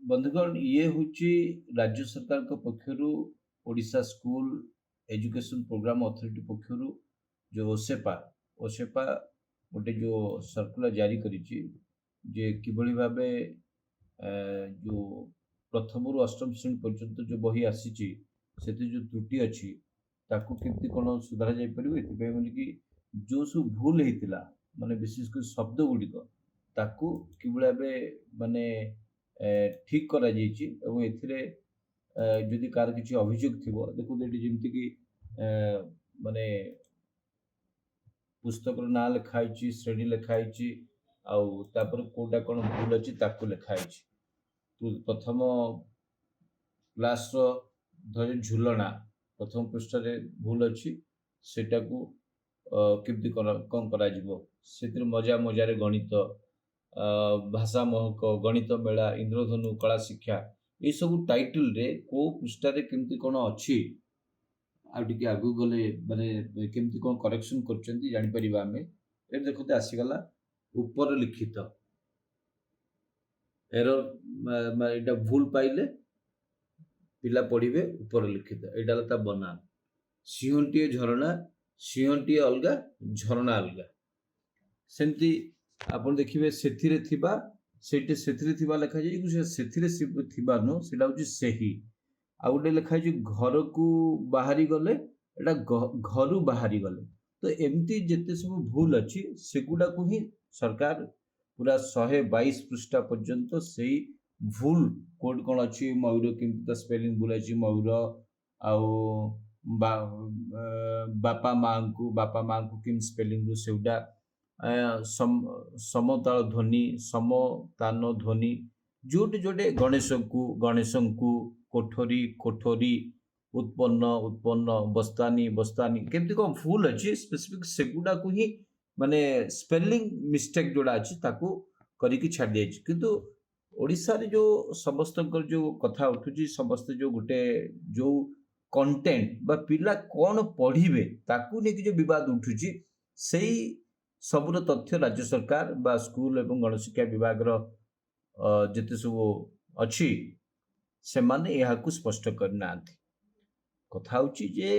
बंधुगण ये हूँ राज्य सरकार पक्षर Odisha school education programme authority पक्षर जो ओसेपा ओसेपा गोटे जो सर्कुलर जारी करिछि जे किभଳି भाबे जो प्रथम रु अष्टम श्रेणी पर्यंत जो बही आसीछि सेति जो त्रुटि अछि ताकू केमती कोन सुधारा जाय परिबो एतिपय बोलिकी जो सब भूल हेतिला माने विशेष कर शब्द गुड़िक ताकू किभଳି भाबे माने ठीक करा जाइछि एवं एथिरे जदि कार किछि अभियोग थिबो देखु एठी जेमति कि माने पुस्तक ना लिखाई श्रेणी लिखाई आउ तापर कोटा कौन भूल अच्छी ताकू लिखाई प्रथम क्लास धर झुलना प्रथम पृष्ठ भूल अच्छी सेटा को केमती कौन करा मजा मजार गणित भाषा महक गणित मेला इंद्रधनु कला शिक्षा ये सब टाइटल रे को पृष्ठ केमती कौन अच्छी आगे आगू गले माने केमती कौन करेक्शन करछंती जानि परिबा आमे ए देखते आसीगला ऊपर लिखित एरर एटा भूल पाइले पिला पढ़िबे ऊपर लिखित एटा ता बनान सिंहटीए झरणा सिंहटीए अलगा झरणा अलगा सेमती आपण देखिबे सेथिरे थिबा सेठी सेथिरे थिबा लिखा जाय सेथिरे थिबा नो सेटा होची सेही आ गोटे लिखा घर को बाहरी गले एटा घर बाहरी गले तो एमती जिते सब भूल अच्छी सेगुड़ा को ही सरकार पूरा 122 पृष्ठ पर्यंत से भूल कोड कौन अच्छी मयूर केमती स्पेलिंग भूल अच्छी मयूर आउ बापा माँ को किम स्पेलिंग सेटा समताल ध्वनि समतान ध्वनि जोटे जोटे गणेश को कोठरी कोठरी उत्पन्न उत्पन्न बस्तानी बस्तानी केमती कौन भूल अच्छी स्पेसिफिक सेगुड़ा को ही माने स्पेलिंग मिस्टेक जोड़ा अच्छी ताकू करिकी छाड़ दिया किंतु ओडिशा रे जो समस्त जो कथा उठुची समस्त जो गोटे जो कंटेंट बा पिला कौन पढ़िबे ताकू नेकी जो विवाद उठुची सेही सबुर तथ्य राज्य सरकार बा स्कूल एवं गणशिक्षा विभाग रो जेते सब अच्छी से माने यहाँ को स्पष्ट करना कथा होची जे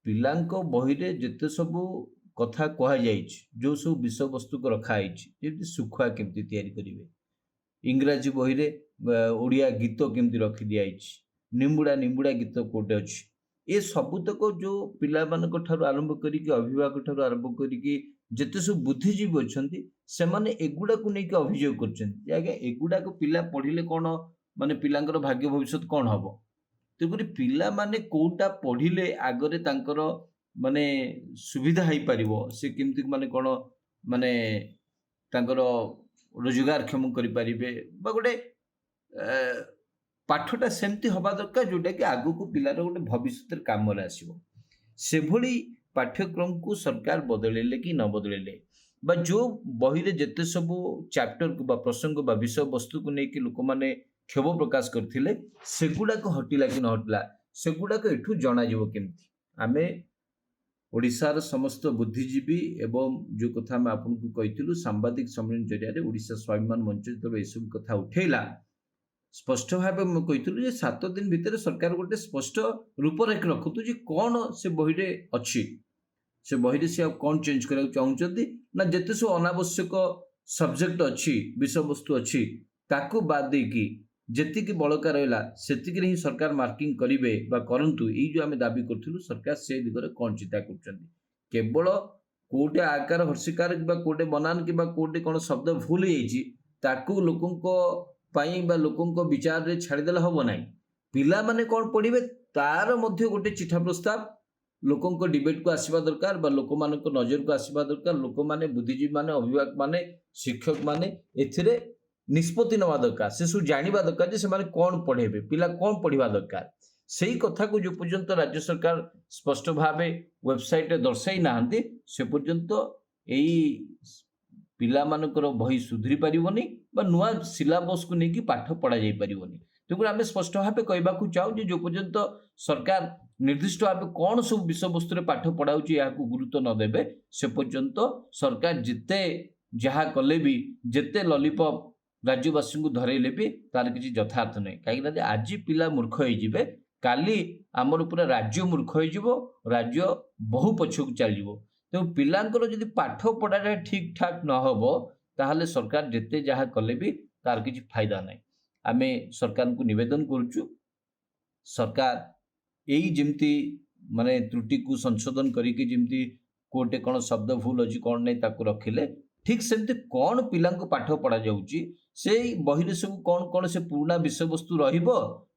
पिलांको बही रे जेते सब कथा कहा जाइछ जो सब विषय वस्तु को रखा आइछ जेति सुखुआ केमती तैयारी करिवे इंग्रजी बही रे ओडिया गीत केमती रखि दियाइछ निम्बुड़ा निम्बुड़ा गीत कोटे अछि ए सबुतक जो पिला मानक ठारू आरंभ करिकि अभिभावक ठारू आरंभ करिकि जेते सब बुद्धिजीवी अछंती से माने एगुडा को नेकी अभियोग करछंती आगे एगुडा को पिला पढ़िले कोन माने पिलांकर भाग्य भविष्य कौन हम तेणुक पिला माने कोटा पढ़िले आगरे तांकर माने सुविधा हो पार से केमती माने कौन माने तांकर रोजगार क्षम करें गोटे पाठटा सेमती हवा दरकार जोटा कि आगु को पिलार गोटे भविष्य काम आसो से भली पाठ्यक्रम को सरकार बदलेले कि न बदलेले बा जो बही रे जेते सब चैप्टर को बा प्रसंग बा विषय वस्तु को लेकिन लोक माने क्षोभ प्रकाश करथिले सेगुडा को हटिला कि न हटिला सेगुडा को एठू जणा जीवो केमती आमे ओडिशार समस्त बुद्धिजीवी एवं जो कथा मैं आपको कही सांबादिक सम्मेलन जरिया ओडिशा स्वाभिमान मंच जो सब कथा उठेला स्पष्ट भाव मैं कही 7 दिन भितर सरकार गोटे स्पष्ट रूपरेख रखतु जे कौन से बही रे अच्छी से बही रे से कौन चेंज करने चाहते ना जिते सब अनावश्यक सब्जेक्ट अच्छी विषय वस्तु अच्छी ताकू बाद देकी जेतिकी बड़का रहा सेतिकी ही सरकार मार्किंग करेंगे करंतु ये जो आम दाबी करूँ सरकार से दिगरे कौन चिंता कर केवल कोटे आकार हर्षिकार कोटे बनान कि कोटे कौन शब्द भूल हो लोकों लोकों विचार रे छाड़देले हम ना पिला माने कौन पढ़े तार मध्य गोटे चिठा प्रस्ताव लोकों डिबेट को आसवा दरकार लोक मान नजर को आसवा दरकार लोक माने बुद्धिजीवी माने अभिभावक माने शिक्षक माने एथिरे निष्पत्ति नवा दरकार से सब जानवा दरकार जे से माने कौन पढ़ेबे पिला कौन पढ़िबा दरकार सही कथा को जो पर्यंत राज्य सरकार स्पष्ट भाव वेबसाइट रे दर्शाई नाहंती से पर्यंत एई पिला मानकर बही सुधरी पारिबनी बा नुआ सिलेबस को लेकिन पाठ पढ़ा जाई पारिबनी तेणु आम स्पष्ट भाव कहवाक चाहूँ जो पर्यंत सरकार निर्दिष्ट भाव कौन सब विषय वस्तु पाठ पढ़ाऊँ या गुरुत्व नदेवे से पर्यंत सरकार जिते जहाँ कले भी जिते लॉलीपॉप राज्यवासी को धरेले भी तार किसी यथार्थ नहीं कहीं आज पिला मूर्ख हो काली आमर पूरा राज्य मूर्ख हो राज्य बहु पछक चलो तेणु पिलांकर जदि पाठ पढ़ा ठीक ठाक न हो ताहले सरकार जिते जहाँ कले भी तार किसी फायदा नहीं आम सरकार को निवेदन करुचु सरकार यही जमती माने त्रुटि को संशोधन करके जमती कोटे कौन शब्द भूल अच्छी कौन नहीं ताकू रखिले ठीक सेमती कौन पिला पाठ पढ़ा जाऊँगी से बही सब कौन कौन से पुराना विषय वस्तु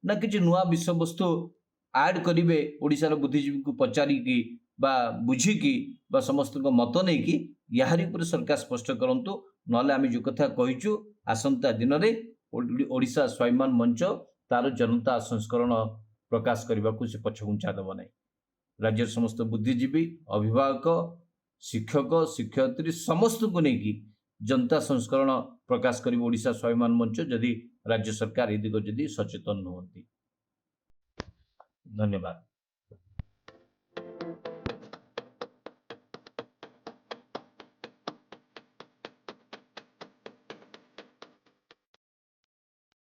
ना कि नुआ विषय वस्तु आड करेंगे ओडिशार बुद्धिजीवी को पचारिकी बा बुझिकी बा समस्त मत नहीं कि यारी पर सरकार स्पष्ट करंतु नले आम जो कथा कहीचु आसंता दिन में ओडिशा स्वाभिमान मंच तार जनता संस्करण प्रकाश करने को से पछघुंचा देव ना राज्य समस्त बुद्धिजीवी अभिभावक शिक्षक शिक्षयित्री समस्त को लेकिन जनता संस्करण प्रकाश कर ओडिशा स्वाभिमान मंच जदि राज्य सरकार ए दिग जदि सचेतन नुहति। धन्यवाद।